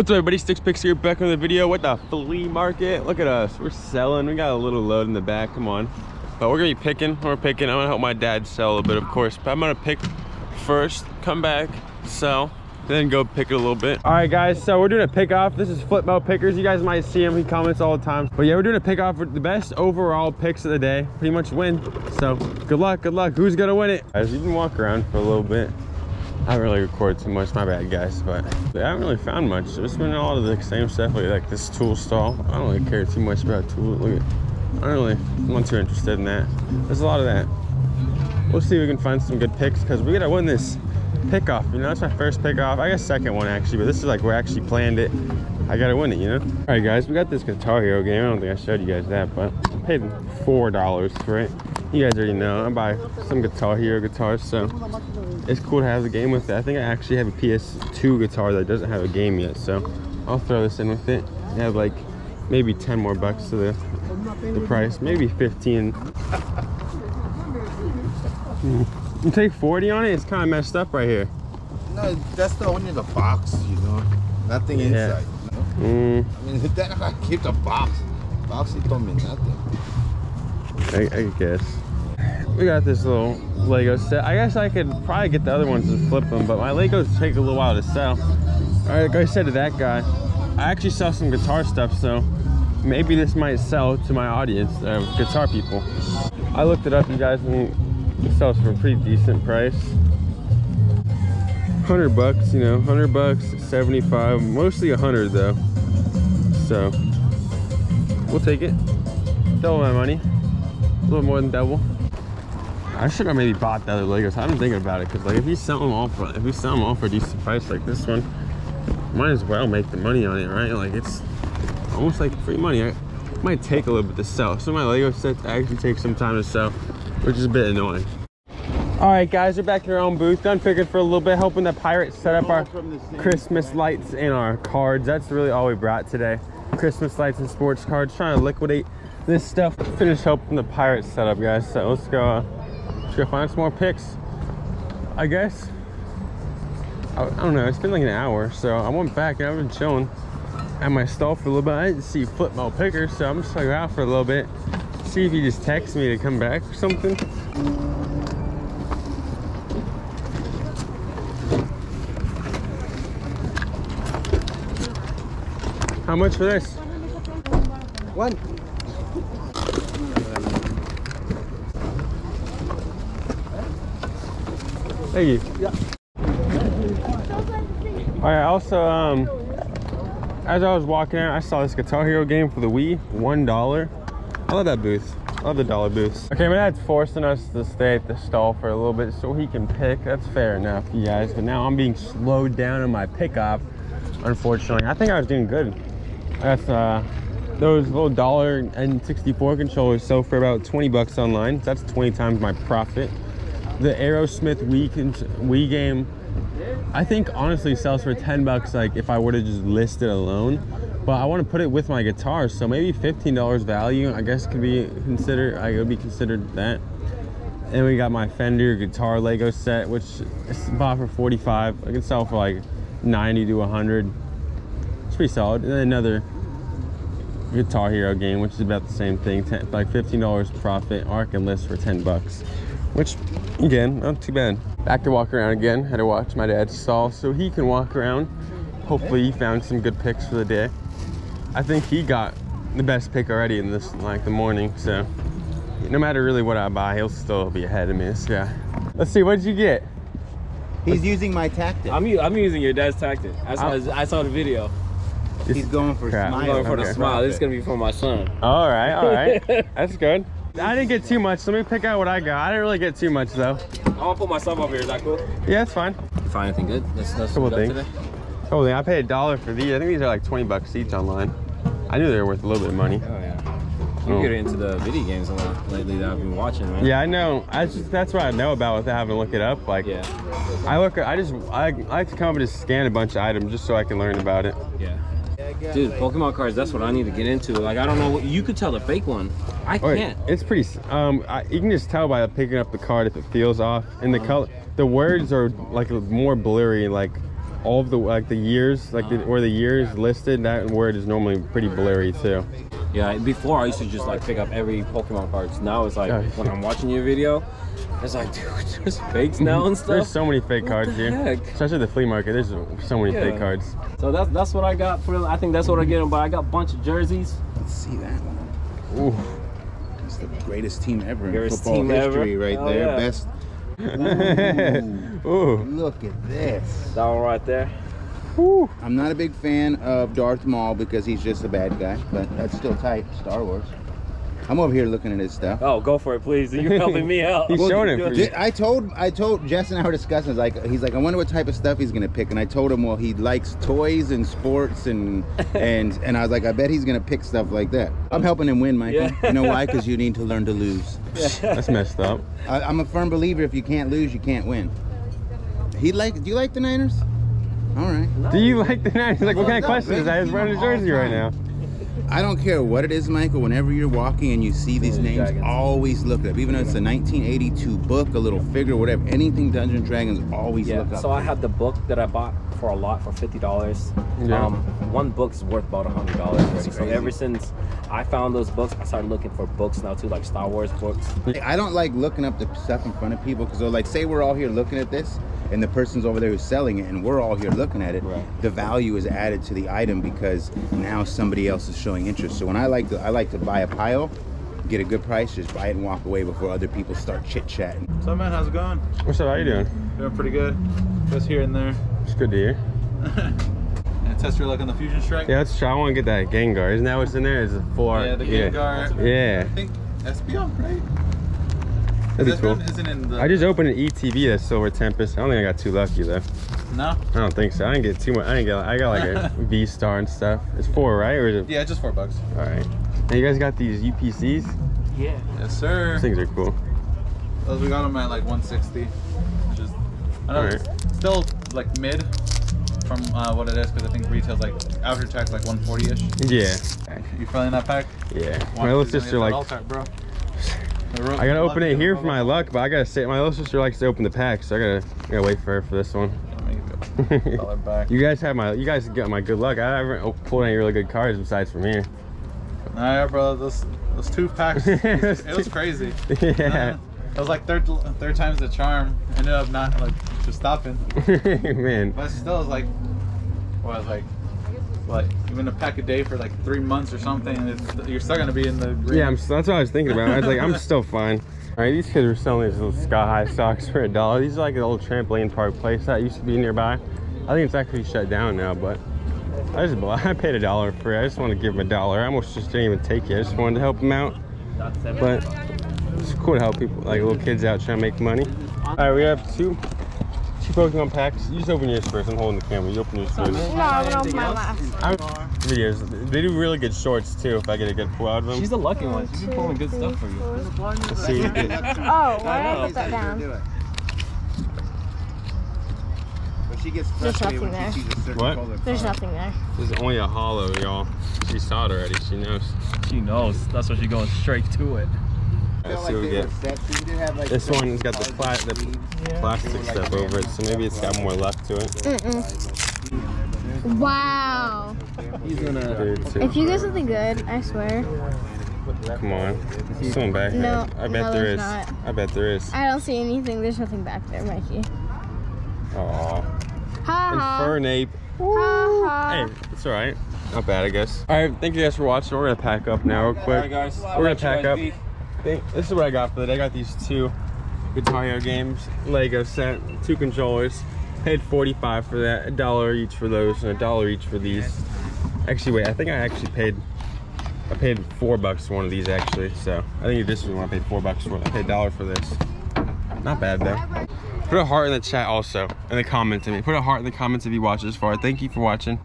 What's up, everybody? Stixx Picks here, back on the video with the flea market. Look at us, we're selling. We got a little load in the back, come on. But we're gonna be picking, I'm gonna help my dad sell a bit, of course. But I'm gonna pick first, come back, sell, then go pick it a little bit. All right, guys, so we're doing a pick off. This is Flipmopickers. You guys might see him, he comments all the time. But yeah, we're doing a pick off for the best overall picks of the day. Pretty much win. So good luck, good luck. Who's gonna win it? Guys, you can walk around for a little bit. I haven't really recorded too much, my bad guys, but I haven't really found much. There's been a lot of the same stuff, like this tool stall. I don't really care too much about tools. Look at, I'm not too interested in that. There's a lot of that. We'll see if we can find some good picks, because we gotta win this pick off. You know, it's my first pick off. I guess second one actually, but this is like we actually planned it. I gotta win it, you know? All right, guys, we got this Guitar Hero game. I don't think I showed you guys that, but I paid $4 for it. You guys already know I buy some Guitar Hero guitars, so it's cool to have the game with it. I think I actually have a PS2 guitar that doesn't have a game yet, so I'll throw this in with it. I have like maybe 10 more bucks to the price, maybe 15. You take 40 on it? It's kind of messed up right here. No, that's the only the box, you know, nothing inside. You know? I mean, then I keep the box. Box, it don't mean nothing. I guess. We got this little Lego set. I guess I could probably get the other ones and flip them, but my Legos take a little while to sell. All right, like I said to that guy, I actually sell some guitar stuff, so maybe this might sell to my audience, guitar people. I looked it up, you guys, and it sells for a pretty decent price. 100 bucks, you know, 100 bucks, 75, mostly 100 though. So we'll take it. Double my money. A little more than double. I should have maybe bought the other Legos. I've been thinking about it, because like if we sell them all for a decent price like this one, might as well make the money on it, right? Like it's almost like free money. It might take a little bit to sell. Some of my Lego sets actually take some time to sell, which is a bit annoying. All right, guys, we're back in our own booth. Done picking for a little bit, hoping the pirates set up our Christmas lights and our cards. That's really all we brought today. Christmas lights and sports cards. Trying to liquidate this stuff. Finish helping the pirates set up, guys. So let's go find some more picks, I guess. I don't know, it's been like an hour, so I went back and I've been chilling at my stall for a little bit. I didn't see Flipmopickers, so I'm just gonna go out for a little bit, see if he just texts me to come back or something. How much for this? One. Thank you. Yeah. All right, also, as I was walking out, I saw this Guitar Hero game for the Wii, $1. I love that booth. I love the dollar booths. Okay, my dad's forcing us to stay at the stall for a little bit so he can pick. That's fair enough, you guys. But now I'm being slowed down on my pickoff, unfortunately. I think I was doing good. That's those little $1.64 controllers sell for about 20 bucks online. That's 20 times my profit. The Aerosmith Wii game, I think honestly sells for 10 bucks, like if I were to just list it alone. But I want to put it with my guitar, so maybe $15 value, I guess could be considered. I would be considered that. And we got my Fender guitar Lego set, which is bought for 45. I can sell for like 90 to 100. It's pretty solid. And then another Guitar Hero game, which is about the same thing, like $15 profit. Or I can list for 10 bucks. Which, again, not too bad. Back to walk around again. Had to watch my dad's stall so he can walk around. Hopefully he found some good picks for the day. I think he got the best pick already in this, like, the morning. So no matter really what I buy, he'll still be ahead of me. This guy. Let's see, what did you get? He's using my tactic. I'm using your dad's tactic. I saw the video. He's going for smile. I'm going for the smile. This is gonna be for my son. All right. That's good. I didn't get too much. Let me pick out what I got. I didn't really get too much though. I'm gonna put myself over here. Is that cool? Yeah, it's fine. You find anything good? That's cool thing. Today? Oh, I paid $1 for these. I think these are like 20 bucks each online. I knew they were worth a little bit of money. Oh yeah. You get into the video games a lot lately that I've been watching, man. Yeah, I know. That's what I know about without having to look it up. Like, yeah. I like to come up and just scan a bunch of items just so I can learn about it. Yeah. Dude, Pokemon cards, that's what I need to get into. Like, I don't know, you could tell the fake one. I can't. It's pretty, you can just tell by picking up the card if it feels off. And the color, the words are like more blurry, like all of the like the years, like where the years listed, that word is normally pretty blurry too. Yeah, before I used to just like pick up every Pokemon cards. Now it's like when I'm watching your video, it's like, dude, there's fakes now and stuff. There's so many fake cards here, especially the flea market. There's so many fake cards. So that's what I got for them. I think that's what I get them. But I got a bunch of jerseys. Let's see that one. Ooh, it's the greatest team ever in Greatest football team history, ever. right Oh, there. yeah. Best. ooh, Look at this. That one right there. ooh. I'm not a big fan of Darth Maul because he's just a bad guy, but that's still tight. Star Wars. I'm over here looking at his stuff. Oh, go for it, please. You're helping me out. He's showing it for you. I told Jess and I were discussing. He's like, I wonder what type of stuff he's gonna pick, and I told him, well, he likes toys and sports, and I was like, I bet he's gonna pick stuff like that. I'm helping him win, Michael. Yeah. You know why? Because you need to learn to lose. That's messed up. I'm a firm believer. If you can't lose, you can't win. Do you like the Niners? All right. Do you like the Niners? Like, what kind of question is that? He's wearing a jersey right now. I don't care what it is, Michael. Whenever you're walking and you see these names, always look it up. Even though it's a 1982 book, a little figure, whatever, anything Dungeons and Dragons, always look up. So I had the book that I bought for a lot for $50. Yeah. One book's worth about $100. So ever since I found those books, I started looking for books now too, like Star Wars books. I don't like looking up the stuff in front of people because they're like, say we're all here looking at this, and the person's over there who's selling it, and we're all here looking at it. Right. The value is added to the item because now somebody else is showing interest. So when I like to buy a pile, get a good price, just buy it and walk away before other people start chit-chatting. What's up, man? How's it going? What's up? How you doing? Doing pretty good. Just here and there. It's good to hear. And test your luck on the Fusion Strike? Yeah, let's try. I want to get that Gengar. Isn't that what's in there? Is it four? Yeah, the Gengar. Yeah. I think SPO, right? That'd be cool. Isn't in the... I just opened an ETB that's Silver Tempest. I don't think I got too lucky though. No? I don't think so. I didn't get too much. I got like a V star and stuff. It's 4, right? Or is it? Yeah, just $4. All right. And you guys got these UPCs? Yeah. Yes, sir. Those things are cool. Those we got them at like 160, which is I know it's still like mid from what it is because I think retail's like after tax like 140ish. Yeah. You feeling that pack? Yeah. My little sister like. Bro. I gotta open it here for my luck, but I gotta say my little sister likes to open the pack, so I gotta wait for her for this one. You guys got my good luck. I haven't pulled any really good cards besides from here. Nah, yeah, bro. Those 2 packs, it was crazy. Yeah. It was like third time's the charm. Ended up not like just stopping. Man. But still, it's like, what, even a pack a day for like 3 months or something, and you're still gonna be in the green. Yeah, that's what I was thinking about. I was like, I'm still fine. All right, these kids are selling these little sky high socks for $1. These are like an old trampoline park place that used to be nearby. I think it's actually shut down now, but I paid $1 for it. I just want to give them $1. I almost just didn't even take it. I just wanted to help them out. But it's cool to help people, like little kids out trying to make money. All right, we have two Pokemon packs. You just open yours first. I'm holding the camera. You open yours first. No, I'm gonna open my last. Videos. They do really good shorts too. If I get a good pull out of them. She's the lucky one. She's been pulling good stuff for you. Let's see. Oh, why did I put that down? She gets There's frustrated nothing when she sees a certain What? color. There's nothing there. This is only a hollow, y'all. She saw it already. She knows. She knows. That's why she's going straight to it. Let's see what we get. This one's got the plastic stuff over it, so maybe it's got more luck to it. Wow. He's gonna. If you get something good, I swear. Come on. There's someone back there. No, I bet there is. not. I bet there is. I don't see anything. There's nothing back there, Mikey. Aw. Ha ha. Infernape. Ha ha. Hey, it's alright. Not bad, I guess. Alright, thank you guys for watching. We're gonna pack up now real quick. Alright, guys. We're gonna pack up. This is what I got for the day. I got these 2 Guitar Hero games, Lego set, 2 controllers. Paid $45 for that, $1 each for those, and $1 each for these. Actually, wait, I think I paid $4 for one of these actually. So I think this is the one I paid $4 for. I paid $1 for this. Not bad though. Put a heart in the chat also, in the comments. Put a heart in the comments if you watch this far. Thank you for watching.